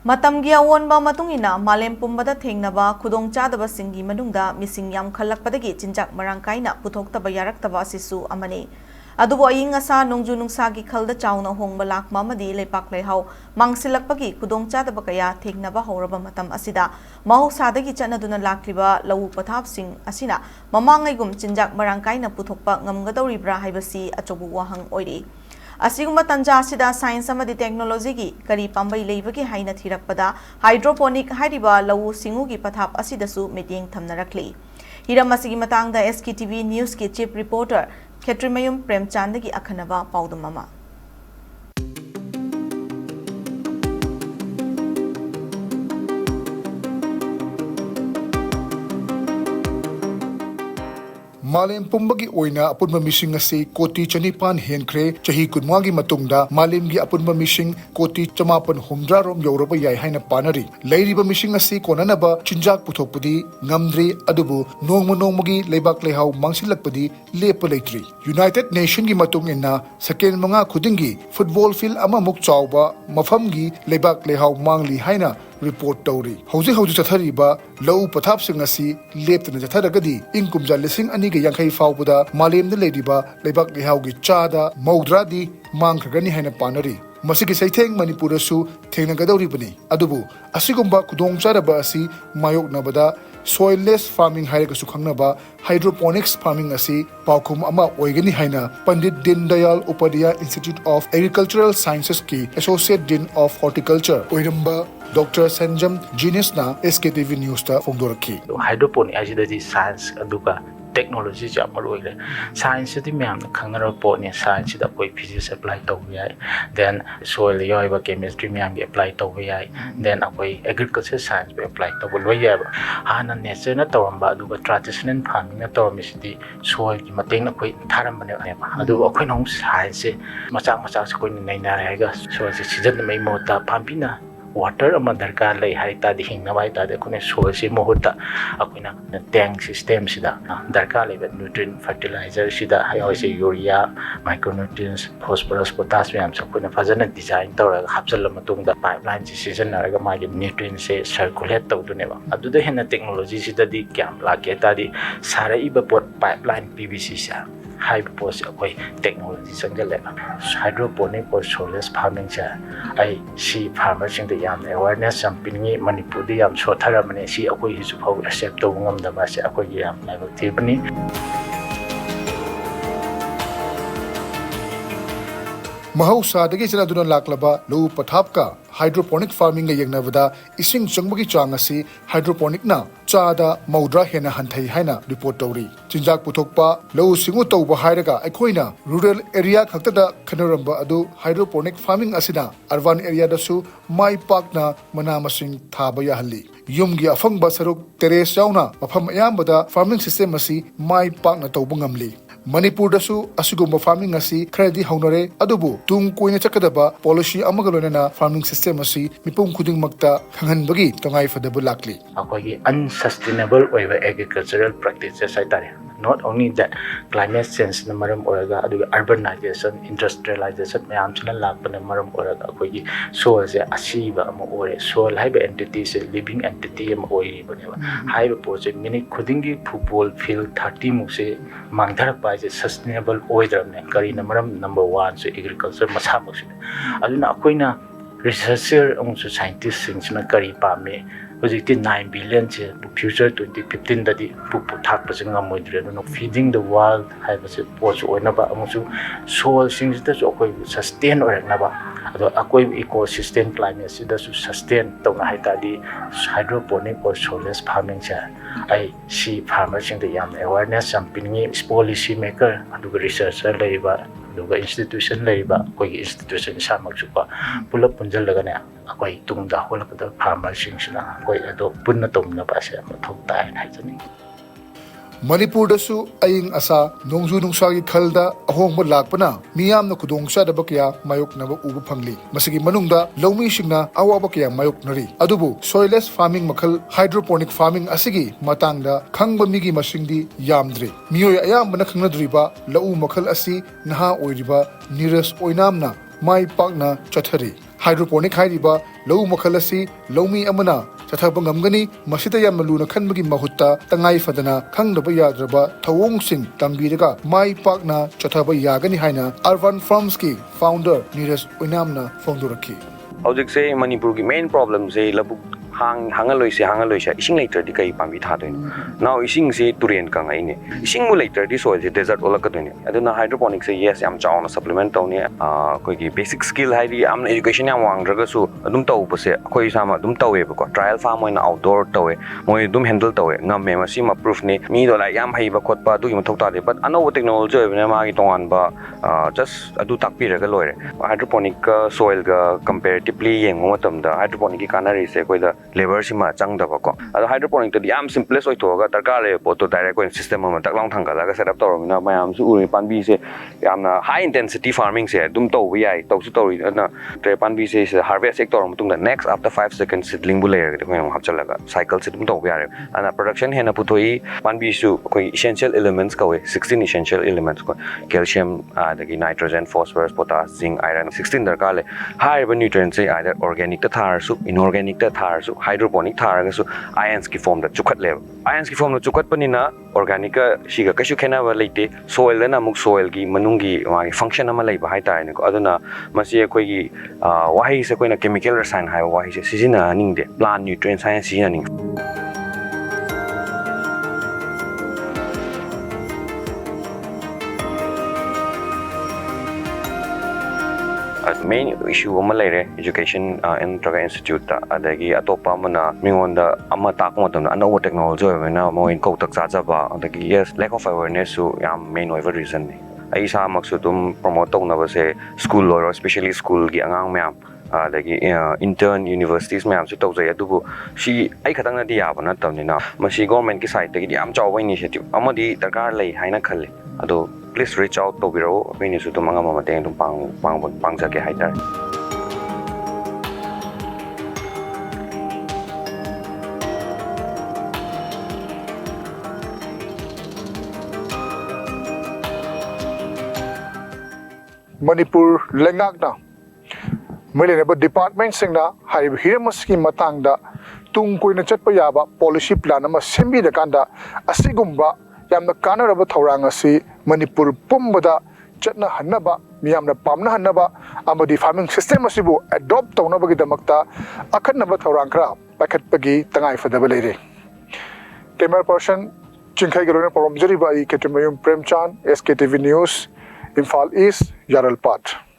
Matamgi awonba matungina malem pumbada thengnaba khudong chadaba singi manungda mising yam khalakpadagi chinjak marangkaina puthokta bayaraktaba asisu amani adubo aying asa nongju nungsagi khalda chauna hongba lakma amadi lepak lehau mangsilakpagi khudong chadaba kaya thengnaba horaba matam asida mahausadagi chanaduna lakliba lawu pathap sing asina mamangaigum chinjak marangkaina puthokpa ngamgadoribra haibasi achobu wahang oiri Asiguma tanja asida science amadi technology gi kari pambai leibagi haina thirakpada hydroponic hariba lawu singu gi pathap asidasu meeting thamnarakli hiram asigi matangda SKTV news ki chief reporter Khetrimayum Premchand gi akhanaba paudumama Malem pumbagi oina apunba missing ase koti chanipan henkre chahi kunwagi matungda malemgi apunba missing koti chamapan humdra rom yoraba yai haina panari leiriba missing ase konanaba chinjak puthokpudi ngamdri adubu nongmagi lebak lehau mangsilakpadi lepa leitri United Nation gi matung inna second manga khudingi football field ama muk chawba mafamgi lebak lehau mangli haina report tawri hauji chathariba lau pathap sing asi leptana chatharagadi inkumja lising ani ge yankhai fawbuda malemda leiriba lebak lehau gi chada maudradi mangkhagani haina panari masigi saitheng Manipur su thengnagadoribani adubu asigumba khudong charaba asi mayoknabada soilless farming hairaga su khangnaba hydroponics farming asi paukhum ama oigani haina Pandit Din Dayal Upadhyaya Institute of Agricultural Sciences ki Associate Dean of Horticulture oiramba Dr. Sanjam Genius na SKTV News ta fongdoraki hydroponic ajida science aduga technology jamaroi science di myam khangna pot ne science da koi physics apply tawbi ai then soil yoiba chemistry myam ge apply tawbi ai then akoi agriculture science be apply tawbo loi ya hana nature na tawamba aduga traditional farming na tawmi sidi soil ki mateng na koi tharam bane adu akoi nong science macha koi nei na ga soil se season mai mota Pambi na water ama darkar lai hai ta di hingna bai ta de kone soil si mohuta akoina tank system sida darkar lai nutrient fertilizer sida hai oi se urea micronutrients phosphorus potassium so kone fajana design tawra hapjal matung da pipeline si season naraga ma ge nutrient se circulate tawdune ba adu de hena technology sida di kyam la ke ta di sara iba pot pipeline PVC sa high post akoi technology sangle hydroponic or soilless farming cha ai si farmer sing the yam awareness sampingi Manipur di yam sothara mane si akoi hisu phau accept to ngam da ba se akoi yam lai tibni mahausadagi chanaduna laklaba lo pathapka hydroponic farming ga yengnabada ising changmagi chang asi hydroponic na chada maudra hena hanthai haina report tawri chinjak puthokpa lo singu tawba hairaga aikoina rural area khaktada khanaramba adu hydroponic farming asina urban area da su mai pakna mana masing thaba ya halli yumgi afangba saruk terrace yauna mafam ayambada farming system asi mai pakna tawba ngamli Manipur dasu asigumba farming asi khradi haunare adubu tung koina chakadaba policy amagalona farming system asi mipum khuding makta khanghanbagi tongai fadabu lakli akogi unsustainable oiba agricultural practices ai tare not only that climate change na maram oraga adu urbanization industrialization mayam chana lakpana maram oraga akogi soil se asiba ama ore soil haiba entity se living entity am oi baneba haiba project minute khudingi football field 30 mu se mangdhar pa je sustainable oidram ne kari na maram number 1 se agriculture masa mu se aduna akoina researcher among scientists sing chana kari pa me Hojikti 9 billion che future 2015 dadi pupu thak pa singa moidre no feeding the world hai ba se poch oina ba amusu soil sing da so koi sustain or na ba ado akoi ecosystem climate sida su sustain to na hai ta di hydroponic or soilless farming cha ai si farmer sing da yam awareness sampingi policy maker adu researcher lai ba adu institution lai ba koi institution sa mak su pa pulap punjal daga ne akoi tungda holapda farmer sing sina koi ado punna tomna ba se mathok tai nai jani Manipur dasu aying asa nongju nungsagi khalda ahongba lakpana miyamna khudongcha da bakya mayok na ubu phangli masigi manungda lawmi singna awaba kya mayok nari adubu soilless farming makhal hydroponic farming asigi matangda khangba migi masingdi yamdri miyoy ayambana khangnadriba lau makhal asi naha oiriba niras oinamna mai pakna chathari Hydroponic hairiba lau makhalasi laumi amana chathaba ngamgani masita yamna luna khanbagi mahutta tangai fadana khangnaba yadraba thawongsing tambiraga mai pakna chathaba yagani haina Urban Farms ki founder Neeraj Oinamna phongdorakhi. Howjik se Manipur ki main problem se labuk hangaloi se ising later di kai pambi tha doin now ising se turen ka ngai ne ising mu later di soil se desert ola ka doin aduna hydroponic se yes am chauna supplement taw ne koi ki basic skill hai di am education am wang draga su adum taw pa se koi sama adum taw e ba ko trial farm oina outdoor taw e moi dum handle taw e ngam me ma si ma proof ne mi do la yam hai ba khot pa du yum thok ta de but ano technology ne ma gi tongan ba just adu tak pi raga loire hydroponic soil ga comparatively yeng mo tam da hydroponic ki kanari se koi da labor sima changdaba ko ado hydroponic to yam simplest oi thoga darkar le boto direct coin system ma tak long thanga la setup toromina mayam su uri panbi se yamna high intensity farming se dum to wi ai to su tori na tre panbi se harvest sector mutung da next after 5 seconds seedling bu layer de ko hapchalaga cycle se dum to wi are ana production hena puthoi panbi su koi essential elements ka we 16 essential elements ko calcium adagi nitrogen phosphorus potassium zinc iron 16 darkar le high nutrients se either organic ta thar su inorganic ta thar su hydroponic tharaga su ions ki form da chukhat le ions ki form da chukhat panina organic ka shiga kashu khena ba leite soil na muk soil ki manungi ma function ama leiba hai tare ne ko aduna masi khoi gi wahi se koina chemical rasayan hai wahi se sijina ning de plant nutrient science sijina ning main issue ama laire education in Traga Institute ta adagi atopa mana mingonda ama tak mo tam ana technology na mo in ko tak cha ba adagi yes lack of awareness su yam main over reason ni ai sa maksu tum promote tong na ba se school or especially school gi angang myam adagi intern universities myam su tawjai adubu si ai khatang na di ya ba na tam ni na masi government ki side gi yam chaw initiative amadi darkar lai haina khalle ado please reach out to biro we ni su tum anga ma teng tum pang ja ke haidar Manipur lengakna Mailena department singna haib hiramas ki matangda tung koina chatpa yaba policy plan ama sembi da kanda asigumba yamna kanaraba thorang asi Manipur pumbada chatna hannaba miyamna pamna hannaba amadi farming system asibu adopt tawna bagi damakta akhanaba thorang kra pakhatpagi tangai fadaba leire camera person chingkhai galona program jari ba I ketemayum premchan SKTV news Imphal East Yaralpat